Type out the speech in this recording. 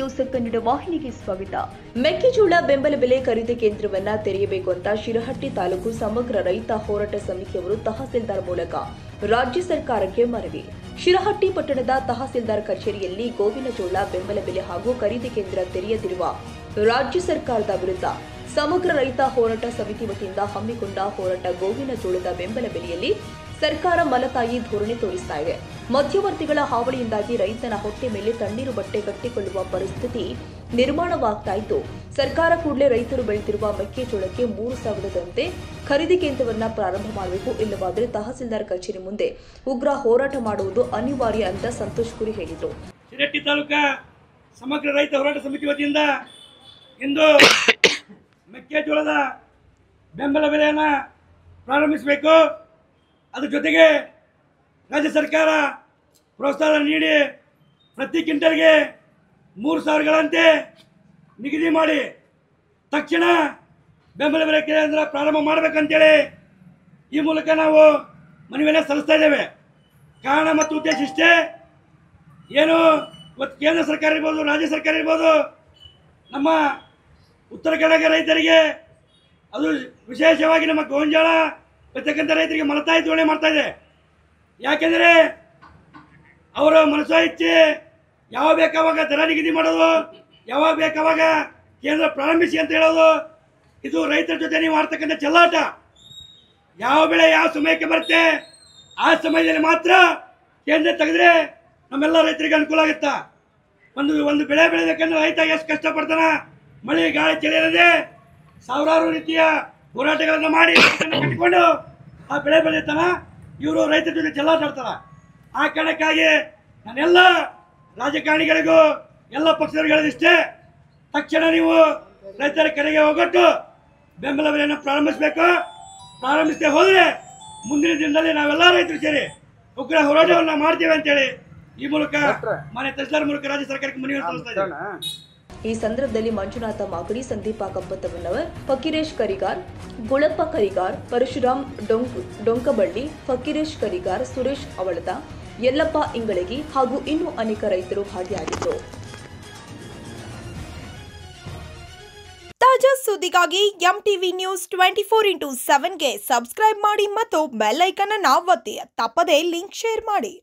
News Kannada ವಾಹಿನಿಗೆ ಸ್ವಾಗತ. ಮೆಕ್ಕೆಜೋಳ ಬೆಂಬಲ ಬೆಲೆ ಖರೀದಿ ಕೇಂದ್ರವನ್ನ ತೆರೆಯಬೇಕು ಅಂತ ಶಿರಹಟ್ಟಿ ತಾಲೂಕು ಸಮಗ್ರ ರೈತ ಹೋರಾಟ ಸಮಿತಿಯವರು ತಹಸೀಲ್ದಾರ್ ಮೂಲಕ ರಾಜ್ಯ ಸರ್ಕಾರಕ್ಕೆ ಮನವಿ. ಶಿರಹಟ್ಟಿ ಪಟ್ಟಣದ ತಹಸೀಲ್ದಾರ್ ಕಚೇರಿಯಲ್ಲಿ ಗೋವಿನ ಜೋಳ ಬೆಂಬಲ ಬೆಲೆ ಹಾಗೂ ಖರೀದಿ ಕೇಂದ್ರ ತೆರೆಯದಿರುವ ರಾಜ್ಯ ಸರ್ಕಾರದ ವಿರುದ್ಧ ಸಮಗ್ರ ರೈತ ಹೋರಾಟ ಸಮಿತಿ ವತಿಯಿಂದ ಹಮ್ಮಿಕೊಂಡ ಹೋರಾಟ ಗೋವಿನ ಜೋಳದ ಬೆಂಬಲ ಬೆಲೆಯಲ್ಲಿ ಸರ್ಕಾರ ಮಲತಾಯಿ ಧೋರಣೆ ತೋರಿಸ್ತಾ ಇದೆ. ಮಧ್ಯವರ್ತಿಗಳ ಹಾವಳಿಯಿಂದಾಗಿ ರೈತನ ಹೊಟ್ಟೆ ಮೇಲೆ ತಣ್ಣೀರು ಬಟ್ಟೆ ಕಟ್ಟಿಕೊಳ್ಳುವ ಪರಿಸ್ಥಿತಿ ನಿರ್ಮಾಣವಾಗ್ತಾ ಇದ್ದು, ಸರ್ಕಾರ ಕೂಡಲೇ ರೈತರು ಬೆಳೆದಿರುವ ಮೆಕ್ಕೆಜೋಳಕ್ಕೆ 3,000 ದಂತೆ ಖರೀದಿ ಕೇಂದ್ರವನ್ನ ಪ್ರಾರಂಭ ಮಾಡಬೇಕು, ಇಲ್ಲವಾದರೆ ತಹಸೀಲ್ದಾರ್ ಕಚೇರಿ ಮುಂದೆ ಉಗ್ರ ಹೋರಾಟ ಮಾಡುವುದು ಅನಿವಾರ್ಯ ಅಂತ ಸಂತೋಷ್ ಕುರಿ ಹೇಳಿದರು. ಶಿರಹಟ್ಟಿ ತಾಲೂಕಾ ಸಮಗ್ರ ರೈತ ಹೋರಾಟ ಸಮಿತಿ ವತಿಯಿಂದ ಇಂದು ಮೆಕ್ಕೆಜೋಳದ ಬೆಂಬಲ ಬೆಲೆಯನ್ನು ಪ್ರಾರಂಭಿಸಬೇಕು. ಅದರ ಜೊತೆಗೆ ರಾಜ್ಯ ಸರ್ಕಾರ ಪ್ರೋತ್ಸಾಹ ನೀಡಿ ಪ್ರತಿ ಕ್ವಿಂಟಲ್ಗೆ 3,000ಗಳಂತೆ ನಿಗದಿ ಮಾಡಿ ತಕ್ಷಣ ಬೆಂಬಲ ಬೆಲೆ ಕೇಂದ್ರ ಪ್ರಾರಂಭ ಮಾಡಬೇಕಂತೇಳಿ ಈ ಮೂಲಕ ನಾವು ಮನವಿಯನ್ನು ಸಲ್ಲಿಸ್ತಾ ಇದ್ದೇವೆ. ಕಾರಣ ಮತ್ತು ಉದ್ದೇಶ ಇಷ್ಟೇ, ಏನು ಇವತ್ತು ಕೇಂದ್ರ ಸರ್ಕಾರ ಇರ್ಬೋದು, ರಾಜ್ಯ ಸರ್ಕಾರ ಇರ್ಬೋದು, ನಮ್ಮ ಉತ್ತರ ಕರ್ನಾಟಕ ರೈತರಿಗೆ ಅದು ವಿಶೇಷವಾಗಿ ನಮ್ಮ ಗೋಂಜಾಳ ಬೆಳೆತಕ್ಕಂಥ ರೈತರಿಗೆ ಮಲತಾಯಿ ಧೋರಣೆ ಮಾಡ್ತಾ ಇದೆ. ಯಾಕೆಂದರೆ ಅವರ ಮನಸ್ಸು ಇಚ್ಛೆ ಯಾವಾಗ ಬೇಕಾವಾಗ ದರ ನಿಗದಿ ಮಾಡೋದು, ಯಾವಾಗ ಬೇಕಾವಾಗ ಕೇಂದ್ರ ಪ್ರಾರಂಭಿಸಿ ಅಂತ ಹೇಳೋದು, ಇದು ರೈತರ ಜೊತೆ ನೀವು ಮಾಡ್ತಕ್ಕಂಥ ಚೆಲ್ಲಾಟ. ಯಾವ ಬೆಳೆ ಯಾವ ಸಮಯಕ್ಕೆ ಬರುತ್ತೆ ಆ ಸಮಯದಲ್ಲಿ ಮಾತ್ರ ಕೇಂದ್ರ ತೆಗೆದ್ರೆ ನಮ್ಮೆಲ್ಲ ರೈತರಿಗೆ ಅನುಕೂಲ ಆಗುತ್ತಾ. ಒಂದು ಬೆಳೆ ಬೆಳೆಬೇಕಂದ್ರೆ ರೈತ ಎಷ್ಟು ಕಷ್ಟಪಡ್ತಾನ, ಮಳೆ ಗಾಳಿ ಚಳಿ ಇರದೆ ಸಾವಿರಾರು ರೀತಿಯ ಹೋರಾಟಗಳನ್ನು ಮಾಡಿ ಕಟ್ಟಿಕೊಂಡು ಆ ಬೆಳೆ ಬೆಳೆಯುತ್ತಾನ. ಇವರು ರೈತರ ಜೊತೆ ಚೆಲ್ಲಾಟ ಆಡ್ತಾರ. ಆ ಕಾರಣಕ್ಕಾಗಿ ನಾನೆಲ್ಲ ರಾಜಕಾರಣಿಗಳಿಗೂ ಎಲ್ಲ ಪಕ್ಷದವರಿಗೆ ಇಷ್ಟೇ, ತಕ್ಷಣ ನೀವು ರೈತರ ಕಡೆಗೆ ಹೋಗೊಟ್ಟು ಬೆಂಬಲ ಬೆಲೆಯನ್ನು ಪ್ರಾರಂಭಿಸಬೇಕು. ಪ್ರಾರಂಭಿಸದೆ ಹೋದರೆ ಮುಂದಿನ ದಿನದಲ್ಲಿ ನಾವೆಲ್ಲ ರೈತರು ಸೇರಿ ಉಗ್ರ ಹೋರಾಟವನ್ನು ಮಾಡ್ತೇವೆ ಅಂತೇಳಿ ಈ ಮೂಲಕ ಮಾನ್ಯ ತಹಸೀಲ್ದಾರ್ ಮೂಲಕ ರಾಜ್ಯ ಸರ್ಕಾರಕ್ಕೆ ಮನವಿಯನ್ನು ಸಲ್ಲಿಸ್ತಾ ಇದ್ದೇವೆ. ಈ ಸಂದರ್ಭದಲ್ಲಿ ಮಂಜುನಾಥ ಮಾಗಡಿ, ಸಂದೀಪ ಕಂಪತ್ತವನ್ನವರ್, ಫಕೀರೇಶ್ ಕರಿಗಾರ್, ಗುಳಪ್ಪ ಕರಿಗಾರ್, ಪರಶುರಾಮ್ ಡೊಂಕಬಳ್ಳಿ, ಫಕೀರೇಶ್ ಕರಿಗಾರ್, ಸುರೇಶ್ ಅವಳದ, ಯಲ್ಲಪ್ಪ ಇಂಗಳಗಿ ಹಾಗೂ ಇನ್ನೂ ಅನೇಕ ರೈತರು ಭಾಗಿಯಾಗಿದ್ದರು. ತಾಜಾ ಸುದ್ದಿಗಾಗಿ ಎಂಟಿವಿ ನ್ಯೂಸ್ 24x7ಗೆ ಸಬ್ಸ್ಕ್ರೈಬ್ ಮಾಡಿ ಮತ್ತು ಬೆಲ್ ಐಕಾನ್ ಅನ್ನು ಒತ್ತಿ. ತಪ್ಪದೇ ಲಿಂಕ್ ಶೇರ್ ಮಾಡಿ.